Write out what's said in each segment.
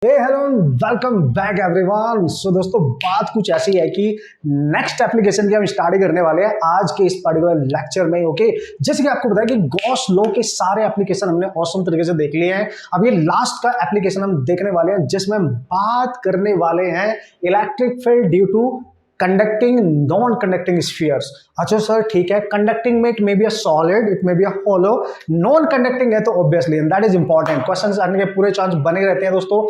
हे hello welcome back everyone. सो दोस्तों बात कुछ ऐसी है कि नेक्स्ट एप्लीकेशन की हम स्टार्ट करने वाले हैं आज के इस पर्टिकुलर लेक्चर में। ओके, जैसे कि आपको बताया कि गॉस लॉ के सारे एप्लीकेशन हमने ऑसम तरीके से देख लिए हैं। अब ये लास्ट का एप्लीकेशन हम देखने वाले हैं जिसमें हम बात करने वाले हैं electric field due to conducting non conducting spheres. अच्छा सर ठीक है, कंडक्टिंग में it may be a solid, it may be a hollow, non conducting है तो obviously and that is important. Questions आने के पूरे चांस बने रहते हैं दोस्तों।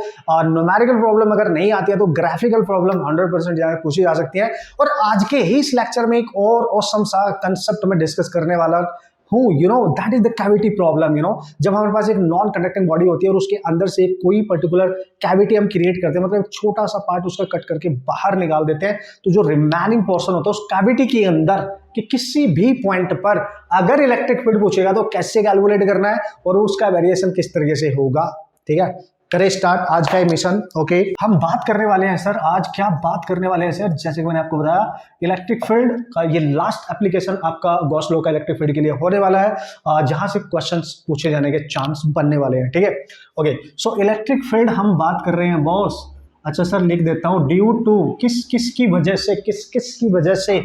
न्यूमेरिकल प्रॉब्लम अगर नहीं आती है तो ग्राफिकल प्रॉब्लम 100% पूछी जा सकती है। और आज के ही इस लेक्चर में एक और ऑसम सा कंसेप्ट में डिस्कस करने वाला हूँ, that is the cavity problem. जब हमारे पास एक नॉन कंडक्टिंग बॉडी होती है और उसके अंदर से कोई पर्टिकुलर कैविटी हम क्रिएट करते हैं, मतलब एक छोटा सा पार्ट उसका कट करके बाहर निकाल देते हैं, तो जो रिमेनिंग पोर्शन होता है उस कैविटी के अंदर कि किसी भी पॉइंट पर अगर इलेक्ट्रिक फील्ड पूछेगा तो कैसे कैलकुलेट करना है और उसका वेरिएशन किस तरीके से होगा। ठीक है, करें स्टार्ट आज का मिशन। ओके, हम बात करने वाले हैं सर, आज क्या बात करने वाले हैं सर, जैसे कि मैंने आपको बताया इलेक्ट्रिक फील्ड का ये लास्ट एप्लीकेशन आपका गॉस लॉ का इलेक्ट्रिक फील्ड के लिए होने वाला है, जहां से क्वेश्चंस पूछे जाने के चांस बनने वाले हैं। ठीक है, ओके, सो इलेक्ट्रिक फील्ड हम बात कर रहे हैं बॉस। अच्छा सर लिख देता हूं, ड्यू टू किस किस की वजह से, किस किस की वजह से।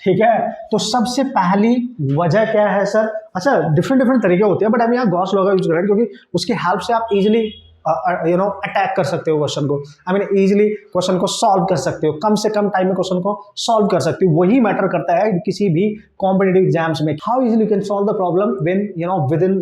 ठीक है, तो सबसे पहली वजह क्या है सर। अच्छा डिफरेंट तरीके होते हैं बट हम यहाँ गॉस लॉ का यूज कर रहे हैं क्योंकि उसकी हेल्प से आप इजिली अटैक कर सकते हो क्वेश्चन को। आई मीन इजिली क्वेश्चन को सॉल्व कर सकते हो, कम से कम टाइम में क्वेश्चन को सॉल्व कर सकते हो। वही मैटर करता है किसी भी कॉम्पिटिटिव एग्जाम्स में। How easily you can solve the problem when within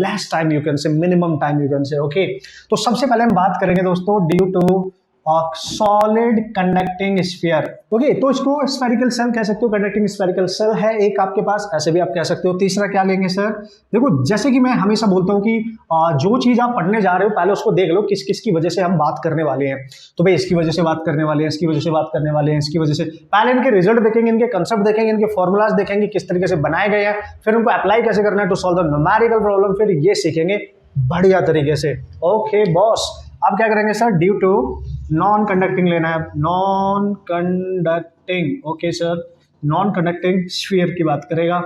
less time you can say, minimum time you can say. Okay, तो सबसे पहले हम बात करेंगे दोस्तों due to solid conducting sphere. Okay, तो इसको स्फेरिकल सेल कह सकते हो, कंडक्टिंग स्फेरिकल सेल है एक आपके पास, ऐसे भी आप कह सकते हो। तीसरा क्या लेंगे सर, देखो जैसे कि मैं हमेशा बोलता हूं कि जो चीज आप पढ़ने जा रहे हो पहले उसको देख लो किस किस की वजह से हम बात करने वाले हैं। तो भाई इसकी वजह से बात करने वाले हैं, इसकी वजह से बात करने वाले हैं, इसकी वजह से। पहले इनके रिजल्ट देखेंगे, इनके कंसेप्ट देखेंगे, इनके फॉर्मुलाज देखेंगे किस तरीके से बनाए गए हैं, फिर उनको अप्लाई कैसे करना है to solve the numerical problem, फिर ये सीखेंगे बढ़िया तरीके से। ओके बॉस, अब क्या करेंगे sir, due to non conducting लेना है, non conducting. Okay sir, non conducting sphere की बात करेगा।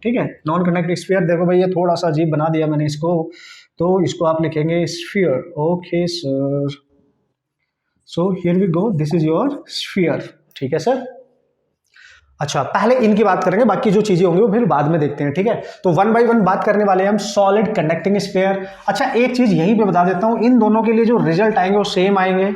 ठीक है, नॉन कंडक्टिंग स्फीयर, देखो भाई ये थोड़ा सा अजीब बना दिया मैंने इसको, तो इसको आप लिखेंगे sphere. Okay sir, so here we go, this is your sphere. ठीक है सर। अच्छा पहले इनकी बात करेंगे, बाकी जो चीजें होंगी वो फिर बाद में देखते हैं। ठीक है, तो वन बाय वन बात करने वाले हैं हम सॉलिड कंडक्टिंग स्फीयर। अच्छा एक चीज यहीं पे बता देता हूं, इन दोनों के लिए जो रिजल्ट आएंगे वो सेम आएंगे।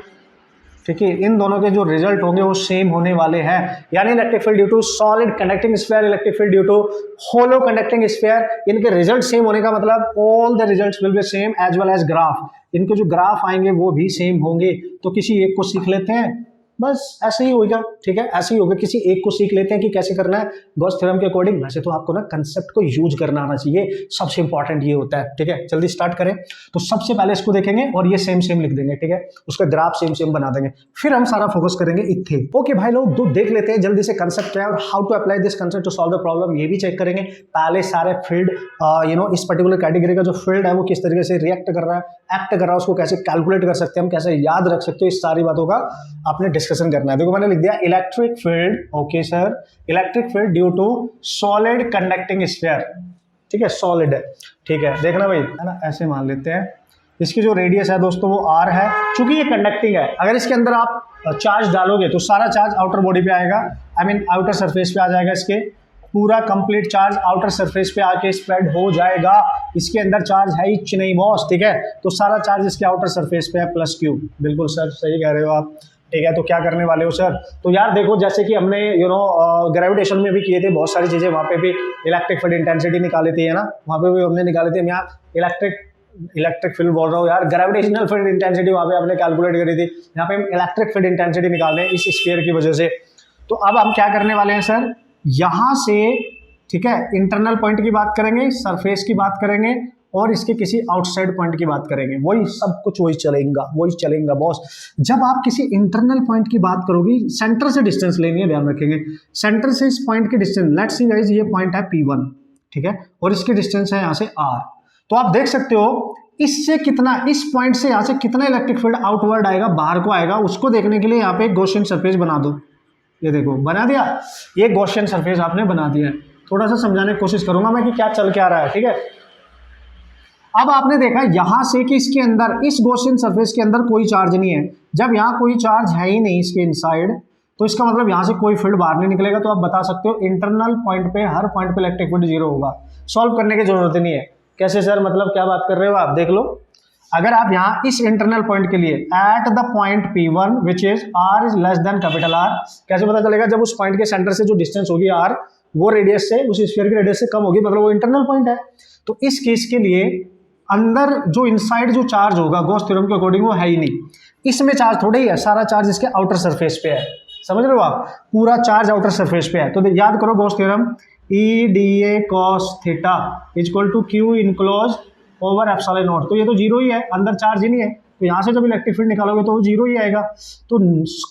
ठीक है, इन दोनों के जो रिजल्ट होंगे वो सेम होने वाले हैं, यानी electric field due to solid conducting sphere, electric field due to hollow conducting sphere. इनके रिजल्ट सेम होने का मतलब all the results will be same as well as graph. इनके जो ग्राफ आएंगे वो भी सेम होंगे। तो किसी एक को सीख लेते हैं, बस ऐसे ही होगा। ठीक है, ऐसे ही होगा, किसी एक को सीख लेते हैं कि कैसे करना है गॉस थ्योरम के अकॉर्डिंग। वैसे तो आपको ना कंसेप्ट को यूज करना आना चाहिए, सबसे इंपॉर्टेंट ये होता है। ठीक है, जल्दी स्टार्ट करें। तो सबसे पहले इसको देखेंगे और ये सेम सेम लिख देंगे। ठीक है, उसका ग्राफ सेम सेम बना देंगे, फिर हम सारा फोकस करेंगे इथे। ओके भाई लोग, दो देख लेते हैं जल्दी से कंसेप्ट क्या है और how to apply this concept to solve the problem, ये भी चेक करेंगे। पहले सारे फील्ड इस पर्टिकुलर कैटेगरी का जो फील्ड है वो किस तरीके से रिएक्ट कर रहा है, एक्ट कर रहा है, उसको कैसे कैलकुलेट कर सकते हैं हम, कैसे याद रख सकते हो, इस सारी बातों का आपने डिस्कशन करना है। देखो मैंने लिख दिया electric field. Okay sir, electric field due to solid conducting sphere. ठीक है, सॉलिड है। ठीक है, देखना भाई है ना, ऐसे मान लेते हैं इसकी जो रेडियस है दोस्तों वो r है। चूंकि ये कंडक्टिंग है, अगर इसके अंदर आप चार्ज डालोगे तो सारा चार्ज आउटर बॉडी पे आएगा, आई मीन आउटर सरफेस पे आ जाएगा। इसके पूरा कंप्लीट चार्ज आउटर सरफेस पे आके स्प्रेड हो जाएगा। इसके अंदर चार्ज है ही नहीं बॉस। ठीक है, तो सारा चार्ज इसके आउटर सरफेस पे है प्लस क्यू। बिल्कुल सर सही कह रहे हो आप। ठीक है, तो क्या करने वाले हो सर, तो यार देखो जैसे कि हमने ग्रेविटेशन में भी किए थे बहुत सारी चीजें, वहां पे भी इलेक्ट्रिक फील्ड इंटेंसिटी निकाली थी, है ना, वहां पे भी हमने निकाली थी। यहाँ इलेक्ट्रिक फील्ड बोल रहा हूँ यार, ग्रेविटेशनल फील्ड इंटेंसिटी वहां पे हमने कैलकुलेट करी थी, यहाँ पे हम इलेक्ट्रिक फील्ड इंटेंसिटी निकाल रहे हैं इस स्फीयर की वजह से। तो अब हम क्या करने वाले हैं सर, यहां से ठीक है इंटरनल पॉइंट की बात करेंगे, सरफेस की बात करेंगे और इसके किसी आउटसाइड पॉइंट की बात करेंगे। वही सब कुछ वही चलेगा बॉस। जब आप किसी इंटरनल पॉइंट की बात करोगी, सेंटर से डिस्टेंस लेनी है, ध्यान रखेंगे सेंटर से इस पॉइंट की डिस्टेंस। लेट्स सी गाइस, ये पॉइंट है P1, ठीक है, और इसकी डिस्टेंस है यहाँ से R। तो आप देख सकते हो इससे कितना, इस पॉइंट से यहाँ से कितना इलेक्ट्रिक फील्ड आउटवर्ड आएगा, बाहर को आएगा, उसको देखने के लिए यहाँ पे एक गॉसियन सरफेस बना दो। ये देखो बना दिया, ये गॉसियन सरफेस आपने बना दिया है। थोड़ा सा समझाने की कोशिश करूंगा मैं कि क्या चल के आ रहा है। ठीक है, अब आपने देखा यहां से कि इसके अंदर इस गॉसियन सरफेस के अंदर कोई चार्ज नहीं है। जब यहाँ कोई चार्ज है ही नहीं इसके इनसाइड, तो इसका मतलब यहाँ से कोई फील्ड बाहर नहीं निकलेगा। तो आप बता सकते हो इंटरनल पॉइंट पे हर पॉइंट पे इलेक्ट्रिक फील्ड जीरो होगा। सॉल्व करने की जरूरत नहीं है। कैसे सर, मतलब क्या बात कर रहे हो आप, देख लो। अगर आप यहाँ इस इंटरनल पॉइंट के लिए eight the point P1 which is R is less than capital R, कैसे पता चलेगा? जब उस पॉइंट के सेंटर से जो डिस्टेंस होगी R, वो रेडियस से, उस स्फीयर की रेडियस से कम होगी, मतलब वो इंटरनल पॉइंट है। तो इस केस के लिए अंदर जो इनसाइड जो चार्ज होगा गॉस थ्योरम के अकॉर्डिंग वो है ही नहीं। इसमें चार्ज थोड़ा ही है, सारा चार्ज इसके आउटर सरफेस पे है। समझ रहे हो आप? पूरा चार्ज आउटर सरफेस पे है। तो याद करो Gauss theorem, EDA cos theta is equal to Q enclose over epsilon naught. तो ये तो जीरो ही है, अंदर चार्ज ही नहीं है। तो यहाँ से जब इलेक्ट्रिक फील्ड निकालोगे तो वो जीरो ही आएगा। तो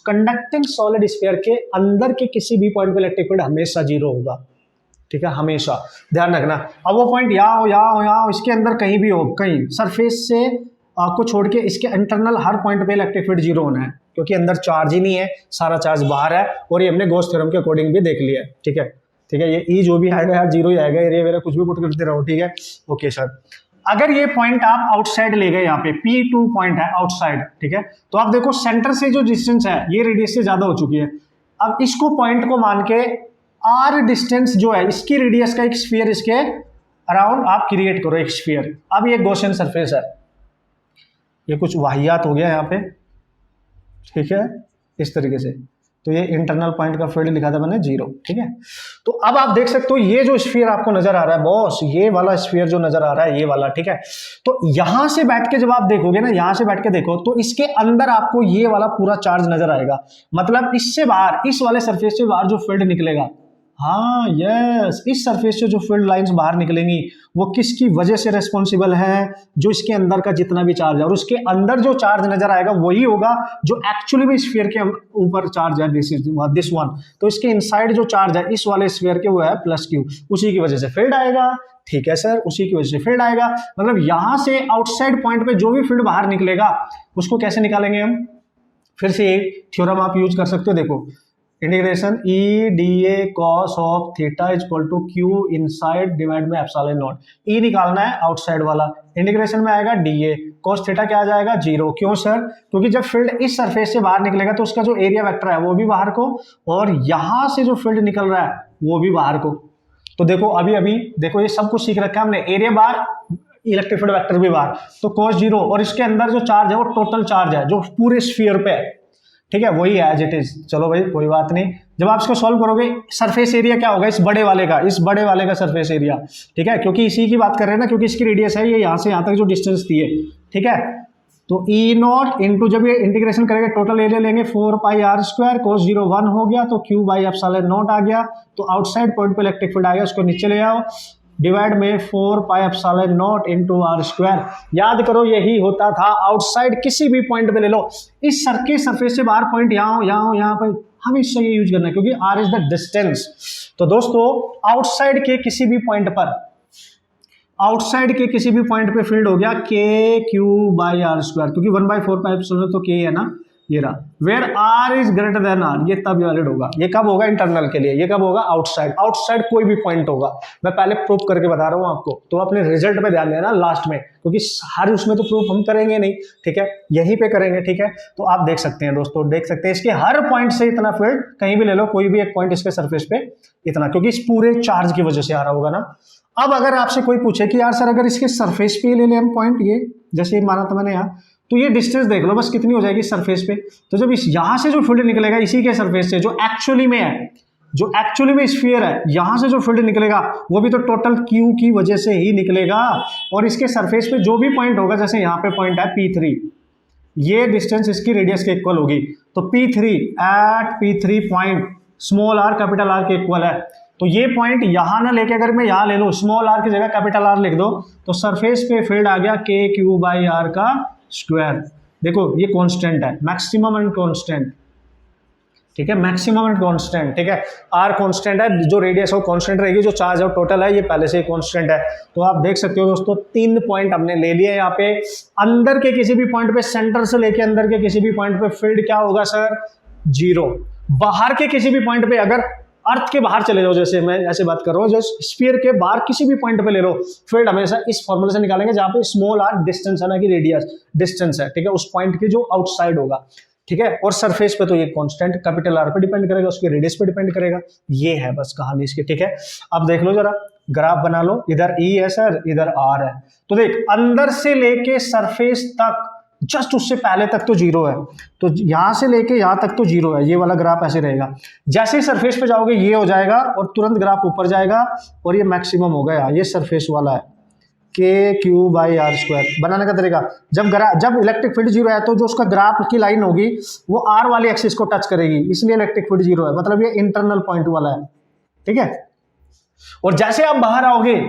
कंडक्टिंग सॉलिड स्फीयर के अंदर के किसी भी पॉइंट पे इलेक्ट्रिक फील्ड हमेशा जीरो होगा। ठीक है, हमेशा ध्यान रखना। अब वो पॉइंट यहाँ हो, यहाँ हो, यहाँ हो, इसके अंदर कहीं भी हो, कहीं सरफेस से आपको छोड़ के इसके इंटरनल हर पॉइंट पे इलेक्ट्रिक फील्ड जीरो होना है, क्योंकि अंदर चार्ज ही नहीं है, सारा चार्ज बाहर है। और ये हमने गॉस थ्योरम के अकॉर्डिंग भी देख लिया है। ठीक है, ठीक है, ये ई जो भी आएगा यार जीरो ही आएगा, एरिया वेरिया कुछ भी पुट करते रहो। ठीक है, ओके सर। अगर ये पॉइंट आप आउटसाइड ले गए, यहाँ पे P2 पॉइंट है आउटसाइड, ठीक है, तो आप देखो सेंटर से जो डिस्टेंस है ये रेडियस से ज्यादा हो चुकी है। अब इसको पॉइंट को मान के R डिस्टेंस जो है इसकी रेडियस का एक स्फीयर इसके अराउंड आप क्रिएट करो, एक स्फीयर। अब ये गॉसियन सरफेस है, ये कुछ वाहियात हो गया यहाँ पे। ठीक है, इस तरीके से। तो ये इंटरनल पॉइंट का फील्ड लिखा था मैंने जीरो। ठीक है, तो अब आप देख सकते हो ये जो स्फीयर आपको नजर आ रहा है बॉस, ये वाला स्फीयर जो नजर आ रहा है, ये वाला, ठीक है, तो यहां से बैठ के जब आप देखोगे ना, यहां से बैठ के देखो तो इसके अंदर आपको ये वाला पूरा चार्ज नजर आएगा। मतलब इससे बाहर, इस वाले सरफेस से बाहर जो फील्ड निकलेगा, हाँ यस, इस सरफेस से जो फील्ड लाइंस बाहर निकलेंगी वो किसकी वजह से रिस्पॉन्सिबल है? जो इसके अंदर का जितना भी चार्ज है, और उसके अंदर जो चार्ज नजर आएगा वही होगा जो एक्चुअली भी स्फीयर के ऊपर चार्ज है, दिस वन। तो इसके इनसाइड जो चार्ज है इस वाले स्फीयर के वो है +Q, उसी की वजह से फील्ड आएगा। ठीक है सर, उसी की वजह से फील्ड आएगा। मतलब यहां से आउटसाइड पॉइंट पे जो भी फील्ड बाहर निकलेगा उसको कैसे निकालेंगे हम? फिर से एक थ्योरम आप यूज कर सकते हो, देखो, integration EDA cos of theta is equal to Q inside divide by epsilon naught. E निकालना है आउटसाइड वाला, इंटीग्रेशन में आएगा DA cos थीटा क्या आ जाएगा? जीरो। क्यों सर? क्योंकि जब फील्ड इस सरफेस से बाहर निकलेगा तो उसका जो एरिया वेक्टर है वो भी बाहर को, और यहां से जो फील्ड निकल रहा है वो भी बाहर को। तो देखो अभी देखो ये सब कुछ सीख रखा है हमने, एरिया बाहर, इलेक्ट्रिक फील्ड वेक्टर भी बाहर, तो cos जीरो, और इसके अंदर जो चार्ज है वो टोटल चार्ज है जो पूरे स्फीयर पे है। ठीक है, वही एज इट इज। चलो भाई कोई बात नहीं, जब आप इसको सॉल्व करोगे सरफेस एरिया क्या होगा इस बड़े वाले का, इस बड़े वाले का सरफेस एरिया। ठीक है, क्योंकि इसी की बात कर रहे हैं ना, क्योंकि इसकी रेडियस है ये यहाँ से यहाँ तक जो डिस्टेंस दी है। ठीक है, तो E0 इंटू, जब ये इंटीग्रेशन करेंगे टोटल एरिया लेंगे 4πr², cos 0 1 हो गया तो Q बाई एप्सिलॉन नॉट आ गया। तो आउटसाइड पॉइंट पे इलेक्ट्रिक फील्ड आ गया, उसको नीचे ले आओ, डिवाइड में 4π एप्सिलॉन नॉट इंटू R²। याद करो यही होता था आउटसाइड, किसी भी पॉइंट पे ले लो, इस सर के सरफेस से बाहर पॉइंट यहाँ हो, यहाँ हो, यहाँ पे, हमेशा ये यूज करना है क्योंकि R इज द डिस्टेंस। तो दोस्तों आउटसाइड के किसी भी पॉइंट पर, आउटसाइड के किसी भी पॉइंट पे फील्ड हो गया KQ बाई R², क्योंकि 1/4π एप्सिलॉन तो K है ना, ये रहा। Where R is greater than R, ये तब वैलिड होगा। ये कब होगा? इंटरनल के लिए। ये कब होगा? आउटसाइड। आउटसाइड कोई भी पॉइंट होगा, मैं पहले प्रूफ करके बता रहा हूँ आपको, तो अपने रिजल्ट पे ध्यान देना लास्ट में, क्योंकि हर उसमें तो प्रूफ हम करेंगे नहीं। ठीक है, यहीं पे करेंगे। ठीक है, तो आप देख सकते हैं दोस्तों, देख सकते हैं इसके हर पॉइंट से इतना फील्ड, कहीं भी ले लो कोई भी एक पॉइंट इसके सरफेस पे इतना, क्योंकि इस पूरे चार्ज की वजह से आ रहा होगा ना। अब अगर आपसे कोई पूछे कि यार सर अगर इसके सरफेस पे ले लें हम पॉइंट, ये जैसे माना था मैंने यहाँ, तो ये डिस्टेंस देख लो बस कितनी हो जाएगी सरफेस पे। तो जब इस यहां से जो फील्ड निकलेगा इसी के सरफेस से, जो एक्चुअली में है, जो एक्चुअली में स्फीयर है, यहां से जो फील्ड निकलेगा वो भी तो टोटल Q की वजह से ही निकलेगा। और इसके सरफेस पे जो भी पॉइंट होगा, जैसे यहाँ पे पॉइंट है P3, ये डिस्टेंस इसकी रेडियस के इक्वल होगी। तो P3 at P3 point small r capital R के इक्वल है। तो ये पॉइंट यहां ना लेके अगर मैं यहां ले लूं, स्मॉल r की जगह कैपिटल R लिख दो, तो सरफेस पे फील्ड आ गया KQ बाई R का स्क्वायर। देखो ये कांस्टेंट है, मैक्सिमम एंड कांस्टेंट। ठीक है, मैक्सिमम एंड कांस्टेंट। ठीक है, R कांस्टेंट है, जो रेडियस है वो कांस्टेंट रहेगी, जो चार्ज है वो टोटल है, ये पहले से ही कांस्टेंट है। तो आप देख सकते हो दोस्तों 3 पॉइंट हमने ले लिए यहाँ पे। अंदर के किसी भी पॉइंट पे, सेंटर से लेके अंदर के किसी भी पॉइंट पे फील्ड क्या होगा सर? जीरो। बाहर के किसी भी पॉइंट पे अगर अर्थ के बाहर चले जाओ, जैसे मैं ऐसे बात कर रहा हूँ, जैसे स्फीयर के बाहर किसी भी पॉइंट पे ले लो, फील्ड हमेशा इस फॉर्मूले से निकालेंगे जहां पे स्मॉल आर डिस्टेंस है ना कि रेडियस डिस्टेंस है, ठीक है, उस पॉइंट के जो आउटसाइड होगा, ठीक है। और सरफेस पे तो ये कांस्टेंट कैपिटल आर पे डिपेंड करेगा, उसके रेडियस पे डिपेंड करेगा। ये है बस कहानी इसकी, ठीक है। अब देख लो जरा, ग्राफ बना लो, इधर ई है सर, इधर आर है, तो देख अंदर से लेके सरफेस तक जस्ट उससे पहले तक तो जीरो है, तो यहां से लेके यहां तक तो जीरो है, ये वाला ग्राफ ऐसे रहेगा। जैसे ही सरफेस पे जाओगे ये हो जाएगा और तुरंत ग्राफ ऊपर जाएगा और ये मैक्सिमम हो गया, ये सरफेस वाला है, के क्यू बाई आर स्क्वायर। बनाने का तरीका, जब इलेक्ट्रिक फील्ड जीरो है तो जो उसका ग्राफ की लाइन होगी वो आर वाली एक्सिस को टच करेगी, इसलिए इलेक्ट्रिक फील्ड जीरो है, मतलब ये इंटरनल पॉइंट वाला है, ठीक है। और जैसे आप बाहर आओगे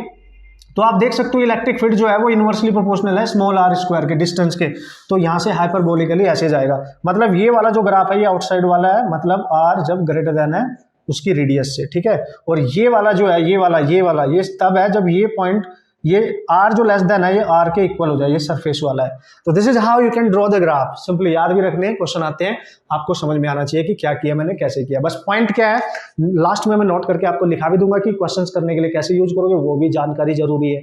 तो आप देख सकते हो इलेक्ट्रिक फील्ड जो है वो इनवर्सली प्रोपोर्शनल है स्मॉल आर स्क्वायर के डिस्टेंस के, तो यहां से हाइपरबोलिकली ऐसे जाएगा। मतलब ये वाला जो ग्राफ है ये आउटसाइड वाला है, मतलब आर जब ग्रेटर देन है उसकी रेडियस से, ठीक है। और ये वाला जो है, ये वाला ये तब है जब ये पॉइंट, ये आर जो लेस देन है ये आर के इक्वल हो जाए, ये सरफेस वाला है। तो this is how you can draw the graph. Simply याद भी रखने, क्वेश्चन आते हैं, आपको समझ में आना चाहिए कि क्या किया मैंने, कैसे किया। बस पॉइंट क्या है, लास्ट में मैं नोट करके आपको लिखा भी दूंगा कि क्वेश्चंस करने के लिए कैसे यूज करोगे, वो भी जानकारी जरूरी है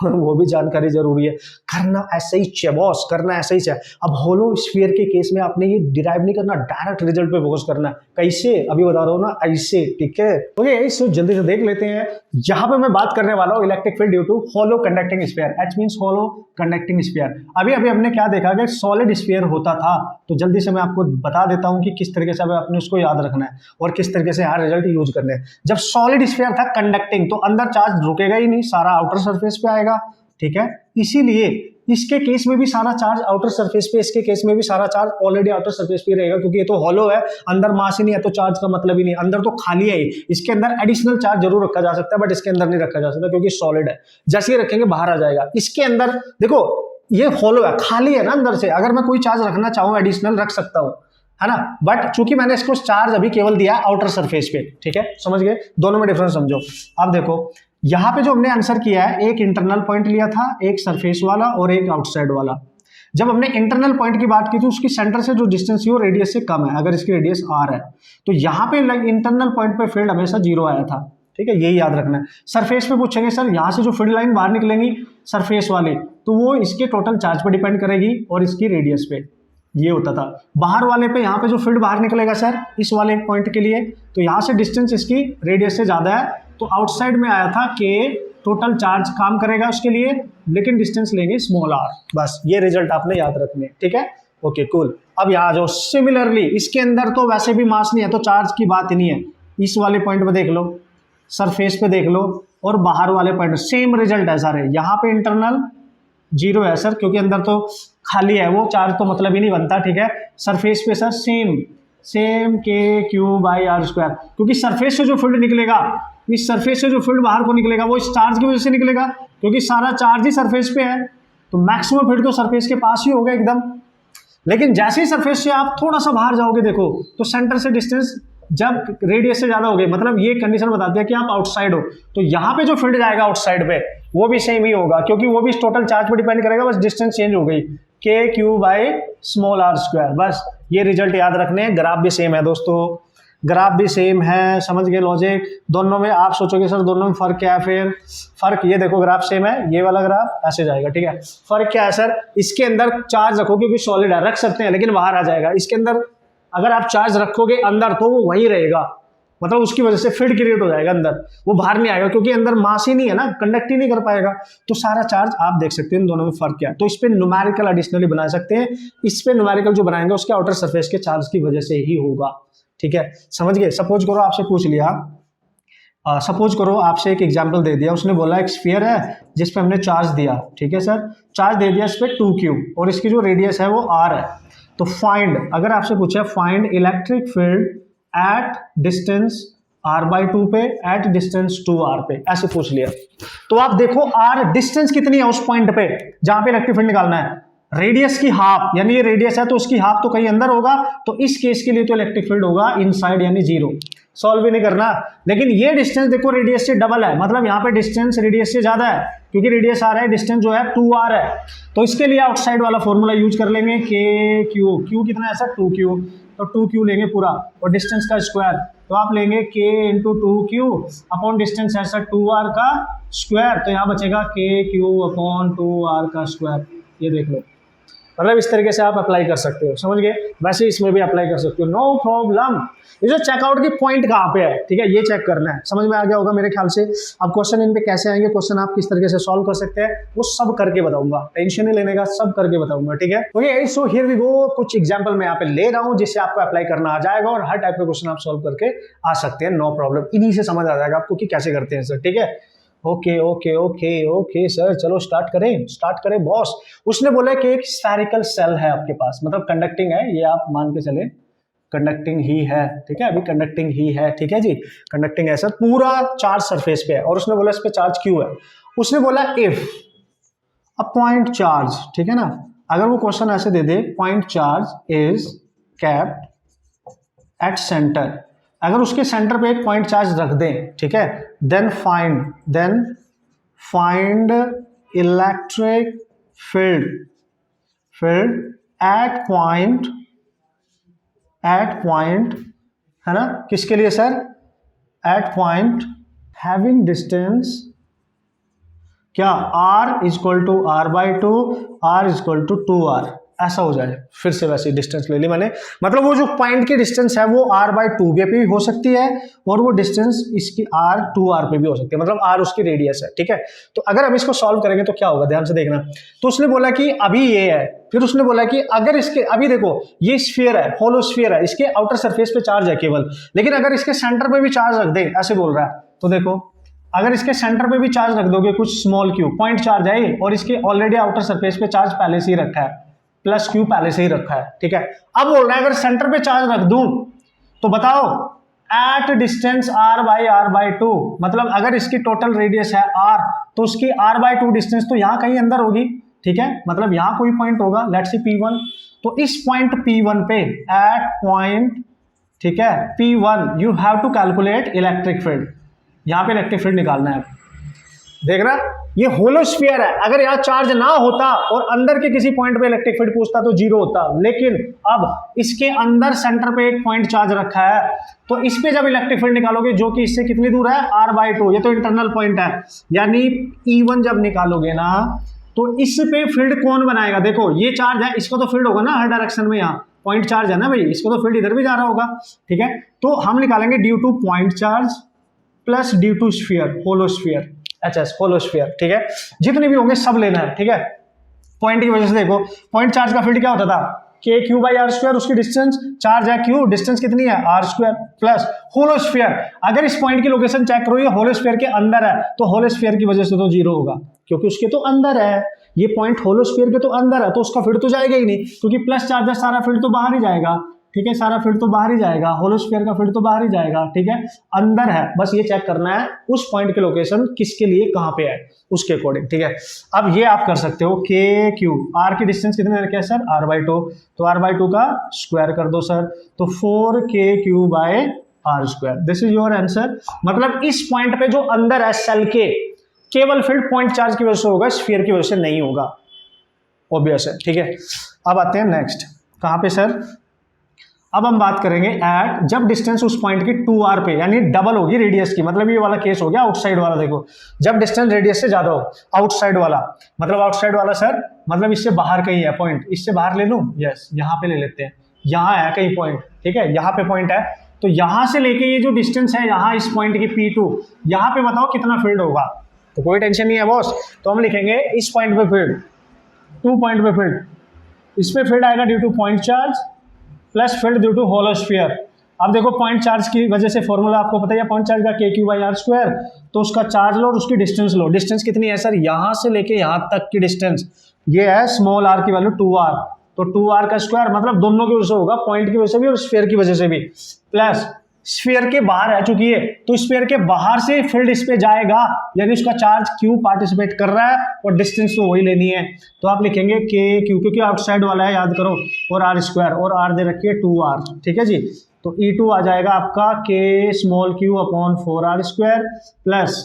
वो भी जानकारी जरूरी है। करना ऐसे ही चाहिए बॉस, करना ऐसे ही चाहिए। अब होलो स्फीयर के केस में आपने ये डिराइव नहीं करना, डायरेक्ट रिजल्ट पे फोकस करना है। कैसे, अभी बता रहा हूं ना, ऐसे, ठीक है। ओके, इसको जल्दी से देख लेते हैं। यहाँ पे मैं बात करने वाला हूँ electric field due to hollow conducting sphere. H means hollow conducting sphere. अभी हमने क्या देखा कि सॉलिड स्फीयर होता था, तो जल्दी से मैं आपको बता देता हूँ कि किस तरीके से आपने उसको याद रखना है और किस तरीके से यहाँ रिजल्ट यूज करने हैं। जब सॉलिड स्फीयर था कंडक्टिंग, तो अंदर चार्ज रुकेगा ही नहीं, सारा आउटर सरफेस पे आएगा, ठीक है। इसीलिए इसके केस में भी सारा चार्ज आउटर सरफेस पे, इसके केस में भी सारा चार्ज ऑलरेडी आउटर सरफेस पे रहेगा, क्योंकि ये तो हॉलो है, अंदर मास ही नहीं है, तो चार्ज का मतलब ही नहीं, अंदर तो खाली है। इसके अंदर एडिशनल चार्ज जरूर रखा जा सकता है, बट इसके अंदर नहीं रखा जा सकता क्योंकि सॉलिड है। जैसे ही रखेंगे बाहर आ जाएगा। इसके अंदर देखो ये हॉलो है, खाली है ना अंदर से, अगर मैं कोई चार्ज रखना चाहूँ एडिशनल रख सकता हूँ, है ना। बट चूंकि मैंने इसको चार्ज अभी केवल दिया आउटर सरफेस पे, ठीक है, समझ गए, दोनों में डिफरेंस समझो। अब देखो यहां पे जो हमने आंसर किया है, एक इंटरनल पॉइंट लिया था, एक सरफेस वाला और एक आउटसाइड वाला। जब हमने इंटरनल पॉइंट की बात की थी, उसकी सेंटर से जो डिस्टेंस है वो रेडियस से कम है, अगर इसकी रेडियस आर है, तो यहाँ पे इंटरनल पॉइंट पे फील्ड हमेशा जीरो आया था, ठीक है, यही याद रखना है। सरफेस पे पूछेंगे सर यहाँ से जो फील्ड लाइन बाहर निकलेंगी सरफेस वाली, तो वो इसके टोटल चार्ज पे डिपेंड करेगी और इसकी रेडियस पे, ये होता था। बाहर वाले पे, यहाँ पे जो फील्ड बाहर निकलेगा सर इस वाले पॉइंट के लिए, तो यहाँ से डिस्टेंस इसकी रेडियस से ज्यादा है, तो आउटसाइड में आया था कि टोटल चार्ज काम करेगा उसके लिए, लेकिन डिस्टेंस लेंगे स्मॉल आर। बस ये रिजल्ट आपने याद रखने, ठीक है, ओके कूल। अब यहाँ जो सिमिलरली इसके अंदर तो वैसे भी मास नहीं है, तो चार्ज की बात ही नहीं है। इस वाले पॉइंट पे देख लो, सरफेस पे देख लो, और बाहर वाले पॉइंट सेम रिजल्ट है सारे। यहाँ पे इंटरनल जीरो है सर, क्योंकि अंदर तो खाली है, वो चार्ज तो मतलब ही नहीं बनता, ठीक है। सरफेस पे सर सेम के क्यू बाई आर स्क्वायर, क्योंकि सरफेस से जो फील्ड निकलेगा, इस सरफेस से जो फील्ड बाहर को निकलेगा वो इस चार्ज की वजह से निकलेगा, क्योंकि सारा चार्ज ही सरफेस पे है, तो मैक्सिमम फील्ड तो सरफेस के पास ही होगा एकदम। लेकिन जैसे ही सरफेस से आप थोड़ा सा बाहर जाओगे, देखो तो सेंटर से डिस्टेंस जब रेडियस से ज्यादा हो गई, मतलब ये कंडीशन बताती है कि आप आउटसाइड हो, तो यहाँ पे जो फील्ड जाएगा आउटसाइड पे वो भी सेम ही होगा, क्योंकि वो भी टोटल चार्ज पे डिपेंड करेगा, बस डिस्टेंस चेंज हो गई, k q by small r square. बस ये रिजल्ट याद रखने। ग्राफ भी सेम है दोस्तों, ग्राफ भी सेम है, समझ गए लॉजिक। दोनों में आप सोचोगे सर दोनों में फर्क क्या है, फिर फर्क ये देखो, ग्राफ सेम है, ये वाला ग्राफ ऐसे जाएगा, ठीक है। फर्क क्या है सर, इसके अंदर चार्ज रखो क्योंकि सॉलिड है, रख सकते हैं लेकिन बाहर आ जाएगा। इसके अंदर अगर आप चार्ज रखोगे अंदर तो वो वही रहेगा, मतलब उसकी वजह से फील्ड क्रिएट हो जाएगा अंदर, वो बाहर नहीं आएगा, क्योंकि अंदर मास ही नहीं है ना, कंडक्ट ही नहीं कर पाएगा। तो सारा चार्ज आप देख सकते हैं इन दोनों में फर्क क्या है। तो इस पे न्यूमेरिकल एडिशनली बना सकते हैं, इस पे न्यूमेरिकल जो बनाएंगे उसके आउटर सरफेस के चार्ज की वजह से ही होगा, ठीक है, समझ गए। सपोज करो आपसे पूछ लिया, सपोज करो आपसे एक एग्जांपल दे दिया, उसने बोला एक स्फीयर है जिस पे हमने चार्ज दिया, ठीक है सर, चार्ज दे दिया इस पे 2q और इसकी जो रेडियस है वो r है। तो फाइंड, अगर आपसे पूछा find electric field at distance r/2 पे, एट डिस्टेंस 2r पे, ऐसे पूछ लिया। तो आप देखो r डिस्टेंस कितनी है उस पॉइंट पे जहां पे इलेक्ट्रिक फील्ड निकालना है, रेडियस की हाफ, यानी ये रेडियस है तो उसकी हाफ तो कहीं अंदर होगा, तो इस केस के लिए तो इलेक्ट्रिक फील्ड होगा इनसाइड यानी 0। सॉल्व भी नहीं करना, लेकिन ये डिस्टेंस देखो रेडियस से डबल है, मतलब यहाँ पे डिस्टेंस रेडियस से ज्यादा है, क्योंकि रेडियस r है, डिस्टेंस जो है 2r है, तो इसके लिए आउटसाइड वाला फॉर्मूला यूज कर लेंगे, के क्यू, क्यू कितना है सर 2q, तो 2q लेंगे पूरा, और डिस्टेंस का स्क्वायर तो आप लेंगे k into 2q upon distance है सर 2r का स्क्वायर, तो यहाँ बचेगा kq अपॉन 2r का स्क्वायर। ये देख लो, मतलब इस तरीके से आप अप्लाई कर सकते हो, समझ गए। वैसे इसमें भी अप्लाई कर सकते हो, नो प्रॉब्लम। ये जो चेकआउट की पॉइंट कहाँ पे है, ठीक है, ये चेक करना है, समझ में आ गया होगा मेरे ख्याल से। अब क्वेश्चन इन पे कैसे आएंगे, क्वेश्चन आप किस तरीके से सॉल्व कर सकते हैं, वो सब करके बताऊंगा, टेंशन नहीं लेने का, सब करके बताऊंगा, ठीक है। Okay, so here we go, कुछ एग्जांपल मैं यहाँ पे ले रहा हूँ जिससे आपको अप्लाई करना आ जाएगा, और हर टाइप के क्वेश्चन आप सॉल्व करके आ सकते हैं, नो प्रॉब्लम। इन्हीं से समझ आ जाएगा आपको कि कैसे करते हैं सर, ठीक है। Okay okay okay okay sir, चलो स्टार्ट करें बॉस। उसने बोला कि एक स्फेरिकल सेल है आपके पास, मतलब कंडक्टिंग है, ये आप मान के चले कंडक्टिंग ही है, ठीक है, अभी कंडक्टिंग ही है, ठीक है जी, कंडक्टिंग है सर, पूरा चार्ज सरफेस पे है, और उसने बोला इस पे चार्ज क्यू है। उसने बोला इफ अ पॉइंट चार्ज, ठीक है ना, अगर वो क्वेश्चन ऐसे दे दे, point charge is kept at centre, अगर उसके सेंटर पे एक पॉइंट चार्ज रख दें, ठीक है, then find electric field at point, है ना, किसके लिए sir, at point having distance क्या, r equal to r by 2, r equal to 2r, ऐसा हो जाए। फिर से वैसे डिस्टेंस ले ली मैंने, मतलब वो जो पॉइंट की डिस्टेंस है वो r बाई 2 पे भी हो सकती है, और वो डिस्टेंस इसकी r 2r पे भी हो सकती है, मतलब r उसकी रेडियस है, ठीक है। तो अगर हम इसको सॉल्व करेंगे तो क्या होगा, ध्यान से देखना। तो उसने बोला कि अभी ये है, फिर उसने बोला कि अगर इसके, अभी देखो ये स्फीयर है, होलो स्फीयर है, इसके आउटर सरफेस पे चार्ज है केवल, लेकिन अगर इसके सेंटर पे भी चार्ज रख दे, ऐसे बोल रहा है, तो देखो अगर इसके सेंटर पे भी चार्ज रख दोगे, कुछ स्मॉल क्यू पॉइंट चार्ज है, और इसके ऑलरेडी आउटर सरफेस पे चार्ज पहले से ही रखा है, प्लस क्यू पहले से ही रखा है, ठीक है। अब बोल रहा है अगर सेंटर पे चार्ज रख दूं तो बताओ एट डिस्टेंस r बाई 2, मतलब अगर इसकी टोटल रेडियस है r, तो उसकी r बाई 2 डिस्टेंस तो यहां कहीं अंदर होगी, ठीक है, मतलब यहां कोई पॉइंट होगा, लेट्स सी P1, तो इस पॉइंट P1 पे एट पॉइंट, ठीक है, P1 you have to calculate electric field, यहां पे इलेक्ट्रिक फील्ड निकालना है। देखना ये होलो स्फीयर है, अगर यहाँ चार्ज ना होता और अंदर के किसी पॉइंट पे इलेक्ट्रिक फील्ड पूछता तो जीरो होता, लेकिन अब इसके अंदर सेंटर पे एक पॉइंट चार्ज रखा है, तो इस पे जब इलेक्ट्रिक फील्ड निकालोगे, जो कि इससे कितनी दूर है, r बाई 2, ये तो इंटरनल पॉइंट है, यानी E1 जब निकालोगे ना, तो इस पे फील्ड कौन बनाएगा, देखो ये चार्ज है, इसको तो फील्ड होगा ना हर डायरेक्शन में, यहाँ पॉइंट चार्ज है ना भाई, इसको तो फील्ड इधर भी जा रहा होगा, ठीक है। तो हम निकालेंगे due to point charge plus due to sphere, hollow sphere, hollow sphere, ठीक है, जितने भी होंगे सब लेना है, ठीक है। पॉइंट की वजह से देखो, पॉइंट चार्ज का फील्ड क्या होता था, k q by r square, उसकी डिस्टेंस, चार्ज है q, डिस्टेंस कितनी है r square, plus hollow sphere, अगर इस पॉइंट की लोकेशन चेक करो, ये होलो स्फीयर के अंदर है, तो होलो स्फीयर की वजह से तो जीरो होगा, क्योंकि उसके तो अंदर है, ये पॉइंट होलो स्फीयर के तो अंदर है, तो उसका फील्ड तो जाएगा ही नहीं, क्योंकि प्लस चार्ज है, सारा फील्ड तो बाहर ही जाएगा, ठीक है, सारा फील्ड तो बाहर ही जाएगा, होलो स्फीयर का फील्ड तो बाहर ही जाएगा, ठीक है, अंदर है, बस ये चेक करना है उस पॉइंट की लोकेशन किसके लिए कहां पे है, उसके अकॉर्डिंग, ठीक है। अब ये आप कर सकते हो, के क्यू, आर की डिस्टेंस कितने रखे हैं सर, r बाई 2, तो r बाई 2 का स्क्वायर कर दो सर, तो 4kq by r square, this is your answer. मतलब इस पॉइंट पे जो अंदर है सेल के, केवल फील्ड पॉइंट चार्ज की वजह से होगा, स्फीयर की वजह से नहीं होगा, ऑब्वियस है, ठीक है। अब आते हैं नेक्स्ट, कहां पे सर, अब हम बात करेंगे एट, जब डिस्टेंस उस पॉइंट की 2r पे, यानी डबल होगी रेडियस की, मतलब ये वाला केस हो गया आउटसाइड वाला, देखो जब डिस्टेंस रेडियस से ज्यादा हो, आउटसाइड वाला, मतलब आउटसाइड वाला सर, मतलब इससे बाहर कहीं है पॉइंट, इससे बाहर ले लूं, यस, यहाँ पे ले लेते हैं, यहाँ है कहीं पॉइंट, ठीक है, यहाँ पे पॉइंट है, तो यहाँ से लेके ये जो डिस्टेंस है यहाँ इस पॉइंट की P2, यहाँ पे बताओ कितना फील्ड होगा, तो कोई टेंशन नहीं है बॉस, तो हम लिखेंगे इस पॉइंट पे फील्ड, 2 पॉइंट पे फील्ड, इस पे फील्ड आएगा due to point charge plus field due to hollow sphere. अब देखो पॉइंट चार्ज की वजह से फॉर्मूला आपको पता है, पॉइंट चार्ज का के क्यू बाई आर स्क्वायर, तो उसका चार्ज लो और उसकी डिस्टेंस लो, डिस्टेंस कितनी है सर, यहाँ से लेके यहाँ तक की डिस्टेंस, ये है स्मॉल r की वैल्यू 2r, तो 2r का स्क्वायर, मतलब दोनों की वजह से होगा, पॉइंट की वजह से भी और स्फीयर की वजह से भी, प्लस स्फीयर के बाहर है चूंकि ये, तो स्फीयर के बाहर से फील्ड इस पे जाएगा, यानी उसका चार्ज क्यू पार्टिसिपेट कर रहा है, और डिस्टेंस तो वही लेनी है, तो आप लिखेंगे के क्यू, क्योंकि आउटसाइड वाला है याद करो, और आर स्क्वायर, और आर दे रखिए 2r, ठीक है जी, तो E2 आ जाएगा आपका के small Q upon 4r square, plus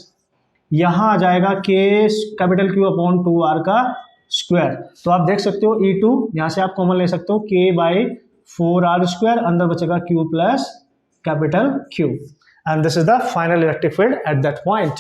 यहाँ आ जाएगा के कैपिटल क्यू अपॉन 2r का स्क्वायर, तो आप देख सकते हो E2 यहाँ से आप कॉमन ले सकते हो, के बाई 4r², अंदर बचेगा q plus capital Q, and this is the final electric field at that point.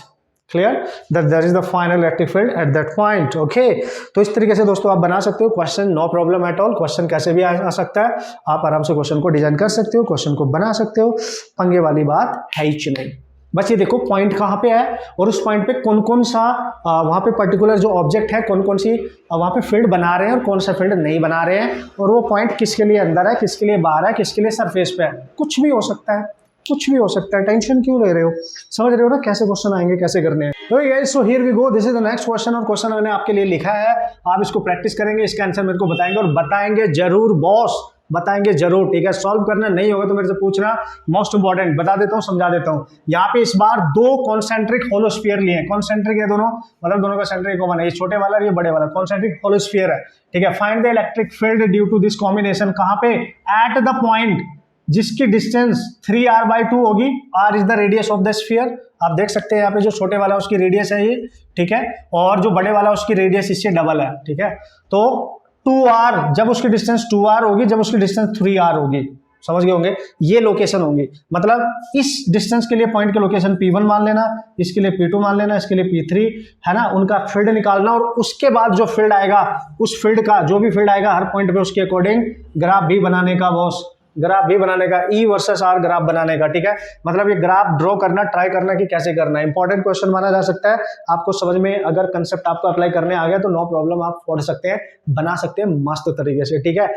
Clear that that is the final electric field at that point. Okay, तो इस तरीके से दोस्तों आप बना सकते हो question, no problem at all. Question कैसे भी आ सकता है, आप आराम से क्वेश्चन को डिजाइन कर सकते हो, क्वेश्चन को बना सकते हो, पंगे वाली बात है ही नहीं। बस ये देखो पॉइंट कहाँ पे है और उस पॉइंट पे कौन कौन सा वहाँ पे पर्टिकुलर जो ऑब्जेक्ट है कौन कौन सी वहाँ पे फील्ड बना रहे हैं और कौन सा फील्ड नहीं बना रहे हैं, और वो पॉइंट किसके लिए अंदर है, किसके लिए बाहर है, किसके लिए सरफेस पे है। कुछ भी हो सकता है, कुछ भी हो सकता है, टेंशन क्यों ले रहे हो, समझ रहे हो ना कैसे क्वेश्चन आएंगे, कैसे करने हैं। तो guys, so here we go, this is the next question, और क्वेश्चन मैंने आपके लिए लिखा है, आप इसको प्रैक्टिस करेंगे, इसका आंसर मेरे को बताएंगे, और बताएंगे जरूर बॉस, बताएंगे जरूर, ठीक है। सॉल्व करना नहीं होगा तो मेरे से पूछना, मोस्ट इंपॉर्टेंट बता देता हूँ, समझा देता हूँ। यहाँ पे इस बार दो कॉन्सेंट्रिक होलोस्फीयर लिए हैं, कॉन्सेंट्रिक है दोनों, मतलब दोनों का सेंट्रिक कॉमन है, ये छोटे वाला और ये बड़े वाला, कॉन्सेंट्रिक होलोस्फीयर है, ठीक है। Find the electric field due to this combination, कहाँ पे, एट द पॉइंट जिसकी डिस्टेंस 3r/2 होगी, r is the radius of the sphere. आप देख सकते हैं यहाँ पे जो छोटे वाला उसकी रेडियस है ये, ठीक है, और जो बड़े वाला उसकी रेडियस इससे डबल है, ठीक है। तो 2r, जब उसकी डिस्टेंस 2r होगी, जब उसकी डिस्टेंस 3r होगी, समझ गए होंगे, ये लोकेशन होंगी। मतलब इस डिस्टेंस के लिए पॉइंट के लोकेशन P1 मान लेना, इसके लिए P2 मान लेना, इसके लिए P3, है ना, उनका फील्ड निकालना, और उसके बाद जो फील्ड आएगा, उस फील्ड का जो भी फील्ड आएगा हर पॉइंट पे उसके अकॉर्डिंग ग्राफ भी बनाने का बॉस, ग्राफ भी बनाने का, E वर्सेस R ग्राफ बनाने का, ठीक है। मतलब ये ग्राफ ड्रॉ करना, ट्राई करना कि कैसे करना है, इंपॉर्टेंट क्वेश्चन माना जा सकता है। आपको समझ में अगर कंसेप्ट आपको अप्लाई करने आ गया तो नो प्रॉब्लम, आप पढ़ सकते हैं, बना सकते हैं मस्त तरीके से, ठीक है।